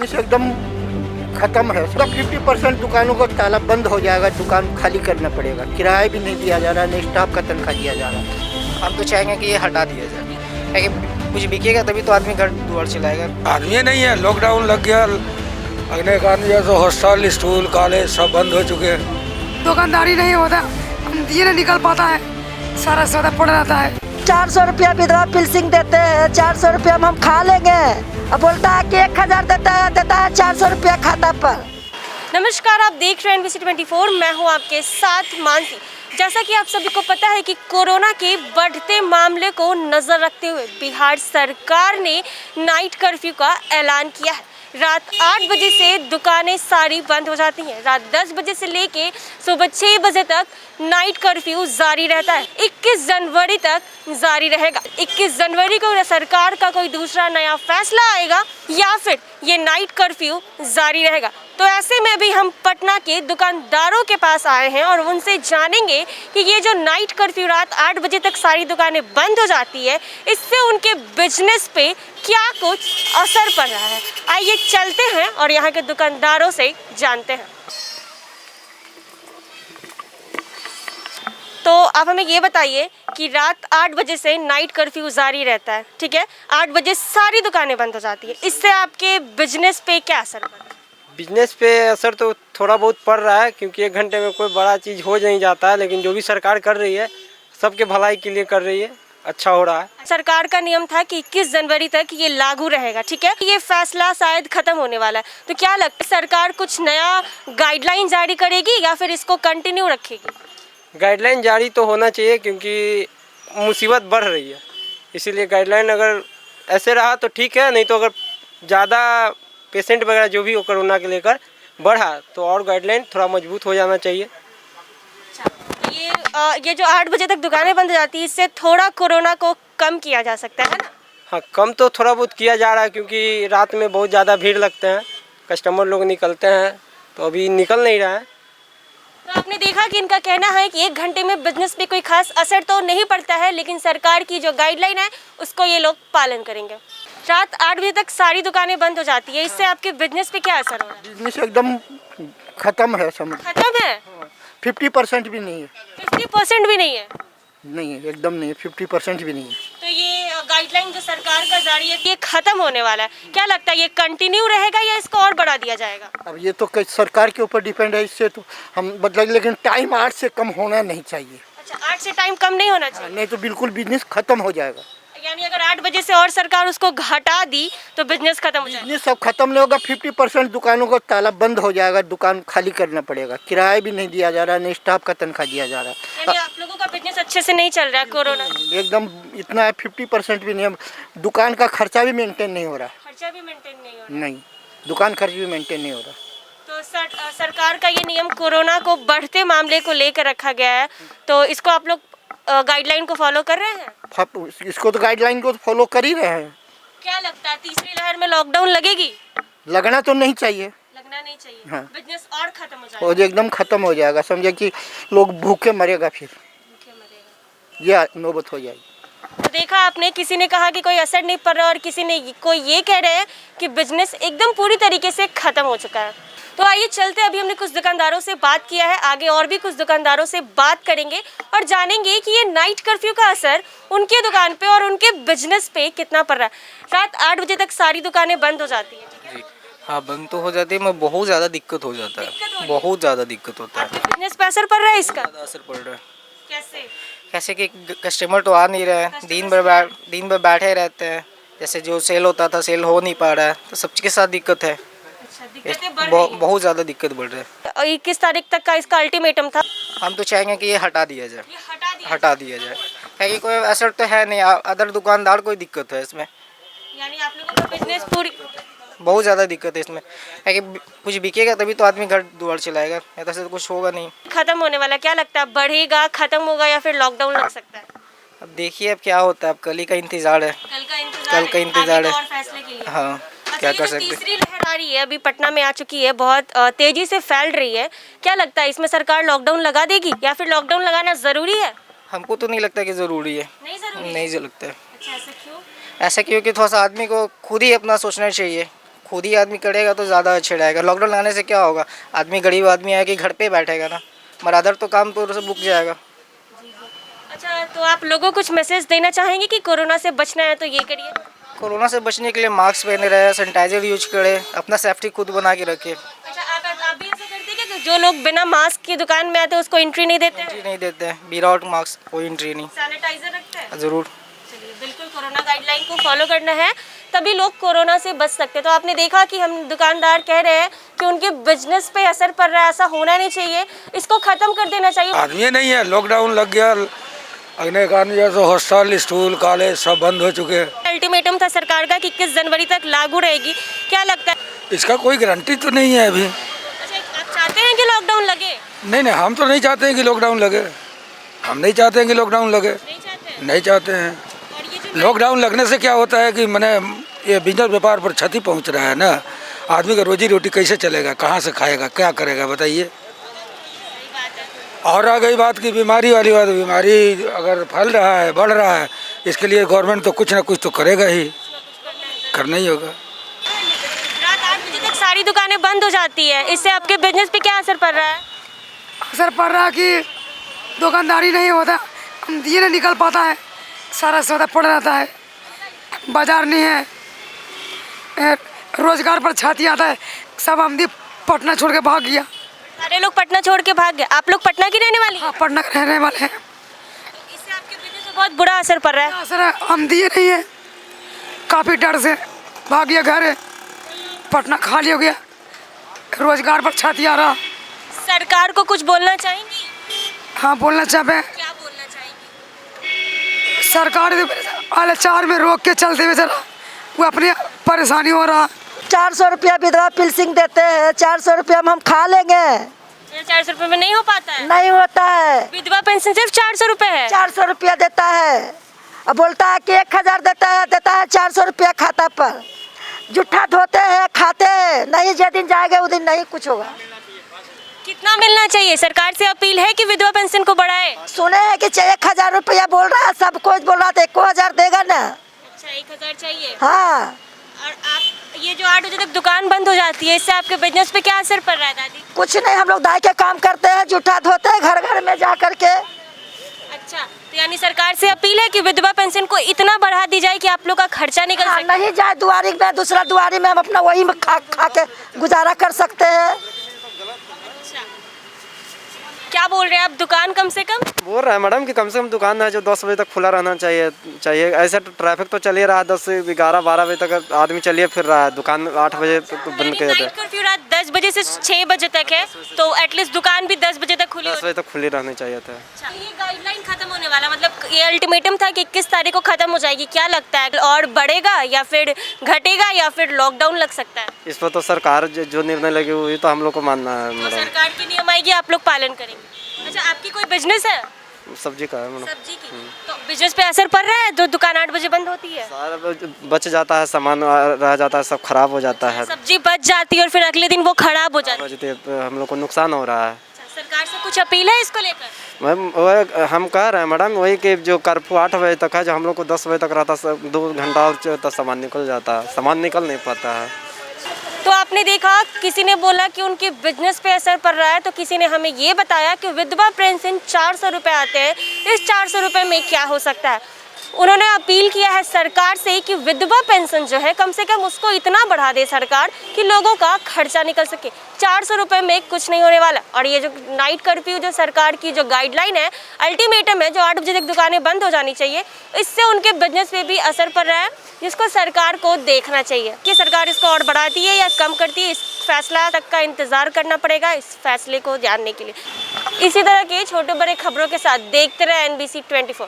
Business एकदम खत्म है। सब 50% दुकानों का ताला बंद हो जाएगा, दुकान खाली करना पड़ेगा। किराया भी नहीं दिया जा रहा, नहीं स्टाफ का तनख्वाह दिया जा रहा। हम तो चाहेंगे कि ये हटा दिया जाए, ताकि कुछ बिकेगा तभी तो आदमी घर द्वार चलाएगा। आदमी नहीं है, लॉकडाउन लग गया, अगले कारण जैसे हॉस्टल, स्कूल, कॉलेज सब बंद हो चुके हैं। दुकानदारी नहीं होता, ये नहीं निकल पाता है, सारा सौदा पड़ जाता है। 400 रुपया विधवा पिल्सिंग देते हैं, 400 रुपया में हम खा लेंगे। अब बोलता है कि 1000 देता है 400 रुपया खाता पर। नमस्कार, आप देख रहे हैं NBC24। मैं हूं आपके साथ मानसी। जैसा कि आप सभी को पता है कि कोरोना के बढ़ते मामले को नज़र रखते हुए बिहार सरकार ने नाइट कर्फ्यू का ऐलान किया है। रात 8 बजे से दुकानें सारी बंद हो जाती हैं। रात 10 बजे से लेके सुबह 6 बजे तक नाइट कर्फ्यू जारी रहता है। 21 जनवरी तक जारी रहेगा। 21 जनवरी को सरकार का कोई दूसरा नया फैसला आएगा या फिर ये नाइट कर्फ्यू जारी रहेगा। तो ऐसे में भी हम पटना के दुकानदारों के पास आए हैं और उनसे जानेंगे कि ये जो नाइट कर्फ्यू रात 8 बजे तक सारी दुकानें बंद हो जाती है, इससे उनके बिजनेस पे क्या कुछ असर पड़ रहा है। आइए चलते हैं और यहाँ के दुकानदारों से जानते हैं। तो आप हमें ये बताइए कि रात 8 बजे से नाइट कर्फ्यू जारी रहता है, ठीक है। 8 बजे सारी दुकानें बंद हो जाती है, इससे आपके बिजनेस पे क्या असर पड़ रहा है? बिजनेस पे असर तो थोड़ा बहुत पड़ रहा है, क्योंकि 1 घंटे में कोई बड़ा चीज़ हो नहीं जाता है। लेकिन जो भी सरकार कर रही है सबके भलाई के लिए कर रही है, अच्छा हो रहा है। सरकार का नियम था कि 21 जनवरी तक ये लागू रहेगा, ठीक है। ये फैसला शायद खत्म होने वाला है, तो क्या लगता है सरकार कुछ नया गाइडलाइन जारी करेगी या फिर इसको कंटिन्यू रखेगी? गाइडलाइन जारी तो होना चाहिए, क्योंकि मुसीबत बढ़ रही है, इसीलिए गाइडलाइन अगर ऐसे रहा तो ठीक है। नहीं तो अगर ज़्यादा पेशेंट वगैरह जो भी हो कोरोना के लेकर बढ़ा तो और गाइडलाइन थोड़ा मजबूत हो जाना चाहिए। ये जो 8 बजे तक दुकानें बंद हो जाती है, इससे थोड़ा कोरोना को कम किया जा सकता है ना? हाँ, कम तो थोड़ा बहुत किया जा रहा है, क्योंकि रात में बहुत ज़्यादा भीड़ लगते हैं, कस्टमर लोग निकलते हैं, तो अभी निकल नहीं रहा है। तो आपने देखा कि इनका कहना है कि 1 घंटे में बिजनेस पे कोई खास असर तो नहीं पड़ता है, लेकिन सरकार की जो गाइडलाइन है उसको ये लोग पालन करेंगे। रात 8 बजे तक सारी दुकानें बंद हो जाती है, इससे आपके बिजनेस पे क्या असर हो रहा है? बिजनेस एकदम खत्म है, समझ। खत्म है? 50% भी नहीं है। 50% भी नहीं है? नहीं है, एकदम नहीं है, 50% भी नहीं है। तो ये गाइडलाइन जो सरकार का जारी है ये खत्म होने वाला है, क्या लगता है ये कंटिन्यू रहेगा या इसको और बढ़ा दिया जाएगा? अब ये तो सरकार के ऊपर डिपेंड है, इससे तो हम मतलब, लेकिन टाइम 8 से कम होना नहीं चाहिए। अच्छा, 8 से टाइम कम नहीं होना चाहिए? नहीं तो बिल्कुल बिजनेस खत्म हो जाएगा। यानी अगर 8 बजे से और सरकार उसको घटा दी तो बिजनेस खत्म हो जाएगा? बिजनेस सब खत्म नहीं होगा, 50% दुकानों का ताला बंद हो जाएगा, दुकान खाली करना पड़ेगा। किराया भी नहीं दिया जा रहा, नहीं स्टाफ का तनख्वाह दिया जा रहा है। यानी आप लोगों का बिजनेस अच्छे से नहीं चल रहा है कोरोना? एकदम इतना है, 50% भी नहीं है। दुकान का खर्चा भी मेंटेन नहीं हो रहा। खर्चा भी मेंटेन नहीं हो रहा? नहीं, दुकान खर्च भी मेंटेन नहीं हो रहा। तो सरकार का ये नियम कोरोना को बढ़ते मामले को लेकर रखा गया है, तो इसको आप लोग गाइडलाइन को फॉलो कर रहे हैं? इसको तो गाइडलाइन को फॉलो कर ही रहे हैं। क्या लगता है तीसरी लहर में लॉकडाउन लगेगी? लगना तो नहीं चाहिए। लगना नहीं चाहिए। हाँ। बिजनेस और खत्म हो जाएगा। और एकदम खत्म हो जाएगा, समझे कि लोग भूखे मरेगा, फिर भूखे मरेगा। ये नौबत हो जाएगी। तो देखा आपने, किसी ने कहा कि कोई असर नहीं पड़ रहा और किसी ने कोई ये कह रहे हैं कि बिजनेस एकदम पूरी तरीके से खत्म हो चुका है। तो आइए चलते, अभी हमने कुछ दुकानदारों से बात किया है, आगे और भी कुछ दुकानदारों से बात करेंगे और जानेंगे कि ये नाइट कर्फ्यू का असर उनके दुकान पे और उनके बिजनेस पे कितना पड़ रहा है। रात 8 बजे तक सारी दुकानें बंद हो जाती है, ठीक है? हाँ, बंद तो हो जाती है, मैं बहुत ज़्यादा दिक्कत हो जाता है, बहुत ज़्यादा दिक्कत होता है। आपके बिजनेस पे असर पड़ रहा है इसका? ज़्यादा असर पड़ रहा है। कैसे? कैसे कि कस्टमर तो आ नहीं रहे हैं, दिन भर बैठे रहते हैं, जैसे जो सेल होता था सेल हो नहीं पा रहा है, तो सबके साथ दिक्कत है। अच्छा, दिक्कतें बढ़ रही हैं। बहुत ज़्यादा दिक्कत बढ़ रही है। और 21 तारीख तक का इसका अल्टीमेटम था। हम तो चाहेंगे कि ये हटा दिया जाए, ये हटा दिया जाए, क्योंकि कोई असर तो है नहीं, अदर दुकानदार कोई दिक्कत है इसमें, यानी आप लोगों का बिजनेस पूरी बहुत ज़्यादा दिक्कत है इसमें, क्योंकि कुछ बिकेगा तभी तो आदमी घर द्वार चलाएगा, ऐसा से तो कुछ होगा नहीं। खत्म होने वाला, क्या लगता है बढ़ेगा, खत्म होगा या फिर लॉकडाउन लग सकता है? अब देखिए अब क्या होता है, अब कल ही का इंतज़ार है। कल का इंतजार है है। और फैसले के लिए। हाँ, अच्छा, क्या ये कर जो सकते। तीसरी लहर आ रही है, अभी पटना में आ चुकी है, बहुत तेजी से फैल रही है, क्या लगता है इसमें सरकार लॉकडाउन लगा देगी या फिर लॉकडाउन लगाना जरूरी है? हमको तो नहीं लगता कि ज़रूरी है, नहीं जरूरी? नहीं लगता है। अच्छा, ऐसा क्यों? ऐसा क्योंकि थोड़ा सा आदमी को खुद ही अपना सोचना चाहिए खुद ही आदमी करेगा तो ज़्यादा अच्छा रहेगा। लॉकडाउन लगाने से क्या होगा, आदमी गरीब आदमी है कि घर पे बैठेगा ना, मगर अदर तो काम तो रुक जाएगा। अच्छा, तो आप लोगों को कुछ मैसेज देना चाहेंगे कि कोरोना से बचना है तो ये करिए? कोरोना से बचने के लिए मास्क पहने रहे, सैनिटाइजर यूज करें, अपना सेफ्टी खुद बना के रखें। अच्छा, आप भी ऐसा करते हैं कि जो लोग बिना मास्क की दुकान में आते हैं उसको एंट्री नहीं देते हैं? एंट्री नहीं देते हैं, विदाउट मास्क कोई एंट्री नहीं। सैनिटाइजर रखते हैं? ज़रूर। चलिए, बिल्कुल कोरोना गाइडलाइन को फॉलो करना है, तभी लोग कोरोना से बच सकते हैं। तो आपने देखा कि हम दुकानदार कह रहे हैं कि उनके बिजनेस पे असर पड़ रहा है, ऐसा होना नहीं चाहिए, इसको खत्म कर देना चाहिए। आदमी नहीं है, लॉकडाउन लग गया, अगले कारण जैसे हॉस्टल, स्कूल, कॉलेज सब बंद हो चुके हैं। अल्टीमेटम था सरकार का कि 21 जनवरी तक लागू रहेगी, क्या लगता है? इसका कोई गारंटी तो नहीं है अभी। अच्छा, आप चाहते हैं कि लॉकडाउन लगे? नहीं, हम तो नहीं चाहते हैं कि लॉकडाउन लगे। हम नहीं चाहते हैं कि लॉकडाउन लगे, नहीं चाहते हैं? नहीं चाहते हैं। और ये जो लॉकडाउन लगने से क्या होता है कि मैंने ये बिजनेस व्यापार पर क्षति पहुंच रहा है ना। आदमी का रोजी रोटी कैसे चलेगा, कहाँ से खाएगा, क्या करेगा बताइए। और आ गई बात की बीमारी वाली बात, बीमारी अगर फैल रहा है, बढ़ रहा है, इसके लिए गवर्नमेंट तो कुछ ना कुछ तो करेगा ही, करना ही होगा। रात 8 बजे तक सारी दुकानें बंद हो जाती है, इससे आपके बिजनेस पे क्या असर पड़ रहा है? असर पड़ रहा है कि दुकानदारी नहीं होता, ये नहीं निकल पाता है, सारा सौदा पड़ रहता है, बाजार नहीं है, रोजगार पर छाती आता है। सब आमदी पटना छोड़ के भाग गया। सारे लोग पटना छोड़ के भाग गए। आप लोग पटना की रहने वाली हैं? हाँ, पटना के रहने वाले हैं। इससे आपके बिजनेस पे बहुत बुरा असर पड़ रहा है। असर आमदी नहीं है, काफ़ी डर से भाग गया घर, पटना खाली हो गया, रोजगार पर छाती आ रहा। सरकार को कुछ बोलना चाहेंगी? हाँ, बोलना चाहते क्या बोलना चाहेंगी? सरकार हालाचार में रोक के चलते हुए जरा वो अपनी परेशानी हो रहा। 400 रुपया विधवा पेंशन देते हैं, 400 रुपया में हम खा लेंगे। 400 रुपये में नहीं हो पाता है? नहीं होता है, विधवा पेंशन सिर्फ 400 रुपये है। 400 रुपया देता है और बोलता है कि 1000 देता है 400 रुपया खाता पर। जूठा धोते हैं, खाते हैं, नहीं जिस दिन जाएगा उस दिन नहीं कुछ होगा। कितना मिलना चाहिए? सरकार से अपील है कि विधवा पेंशन को बढ़ाए। सुने हैं कि 1000 रुपया बोल रहा है, सब कुछ बोल रहा था, 1000 देगा ना। अच्छा, 1000 चाहिए। हाँ, और आप ये जो 8 बजे तक दुकान बंद हो जाती है, इससे आपके बिजनेस पे क्या असर पड़ रहा है दादी? कुछ नहीं, हम लोग दाई के काम करते हैं, जूठा धोते हैं घर घर में जा करके। अच्छा, तो यानी सरकार से अपील है कि विधवा पेंशन को इतना बढ़ा दी जाए कि आप लोग का खर्चा निकल हाँ, सके। नहीं जाए दुआरी में, दूसरा दुआरी में हम अपना वही में खा के गुजारा कर सकते हैं। अच्छा, क्या बोल रहे हैं आप? दुकान कम से कम बोल रहा है मैडम कि कम से कम दुकान है जो 10 बजे तक खुला रहना चाहिए। ऐसे तो ट्रैफिक तो चल ही रहा है, 10 से 11-12 बजे तक आदमी चलिए फिर रहा है। दुकान 8 बजे तक बंद कर देते हैं। कर्फ्यू रात 10 बजे से 6 बजे तक है, तो एटलीस्ट दुकान भी 10 बजे तक खुली 10 बजे तक खुली रहनी चाहिए था। अच्छा, ये गाइडलाइन खत्म होने वाला, मतलब ये अल्टीमेटम था कि 21 तारीख को खत्म हो जाएगी, क्या लगता है और बढ़ेगा या फिर घटेगा या फिर लॉकडाउन लग सकता है? इस पर तो सरकार जो निर्णय लगी हुई तो हम लोग को मानना है तो मैडम। सरकार की नियम आएगी, आप लोग पालन करेंगे। अच्छा, आपकी कोई बिजनेस है? सब्जी का है मैडम। सब्जी की, तो बिजनेस पे असर पड़ रहा है? तो दुकान 8 बजे बंद होती है, सारा बच जाता है, सामान रह जाता है, सब खराब हो जाता है। सब्जी बच जाती है और फिर अगले दिन वो खराब हो जाती है। बचते हम लोग को नुकसान हो रहा है। अच्छा, सरकार से कुछ अपील है इसको लेकर? मैम वही हम कह रहे हैं मैडम, वही कि जो कर्फ्यू 8 बजे तक है, जो हम लोग को 10 बजे तक रहता, 2 घंटा और तक सामान निकल जाता है, सामान निकल नहीं पाता है। तो आपने देखा, किसी ने बोला कि उनके बिजनेस पे असर पड़ रहा है, तो किसी ने हमें ये बताया कि विधवा पेंशन 400 रुपये आते हैं, इस 400 रुपये में क्या हो सकता है। उन्होंने अपील किया है सरकार से कि विधवा पेंशन जो है कम से कम उसको इतना बढ़ा दे सरकार कि लोगों का खर्चा निकल सके। 400 रुपये में कुछ नहीं होने वाला। और ये जो नाइट कर्फ्यू जो सरकार की जो गाइडलाइन है, अल्टीमेटम है, जो 8 बजे तक दुकानें बंद हो जानी चाहिए, इससे उनके बिजनेस पे भी असर पड़ रहा है, जिसको सरकार को देखना चाहिए कि सरकार इसको और बढ़ाती है या कम करती है। इस फैसला तक का इंतज़ार करना पड़ेगा, इस फैसले को जानने के लिए। इसी तरह के छोटे बड़े खबरों के साथ देखते रहे NBC 24।